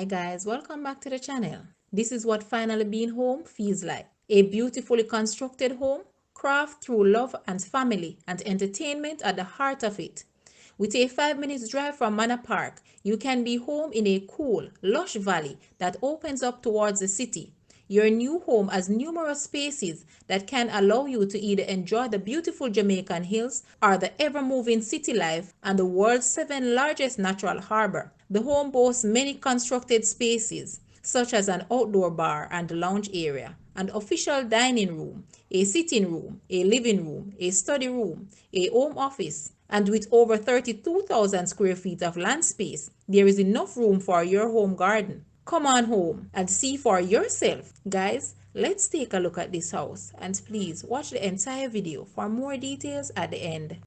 Hi guys, welcome back to the channel. This is what finally being home feels like. A beautifully constructed home, crafted through love and family and entertainment at the heart of it. With a 5 minutes drive from Manor Park, you can be home in a cool, lush valley that opens up towards the city. Your new home has numerous spaces that can allow you to either enjoy the beautiful Jamaican hills or the ever-moving city life and the world's 7th largest natural harbor. The home boasts many constructed spaces, such as an outdoor bar and lounge area, an official dining room, a sitting room, a living room, a study room, a home office, and with over 32,000 square feet of land space, there is enough room for your home garden. Come on home and see for yourself. Guys, let's take a look at this house and please watch the entire video for more details at the end.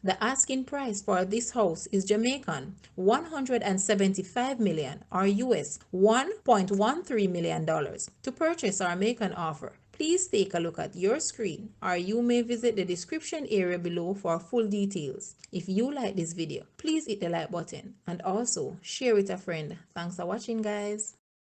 The asking price for this house is Jamaican 175 million or US $1.13 million. To purchase or make an offer, please take a look at your screen or you may visit the description area below for full details. If you like this video, please hit the like button and also share with a friend. Thanks for watching, guys.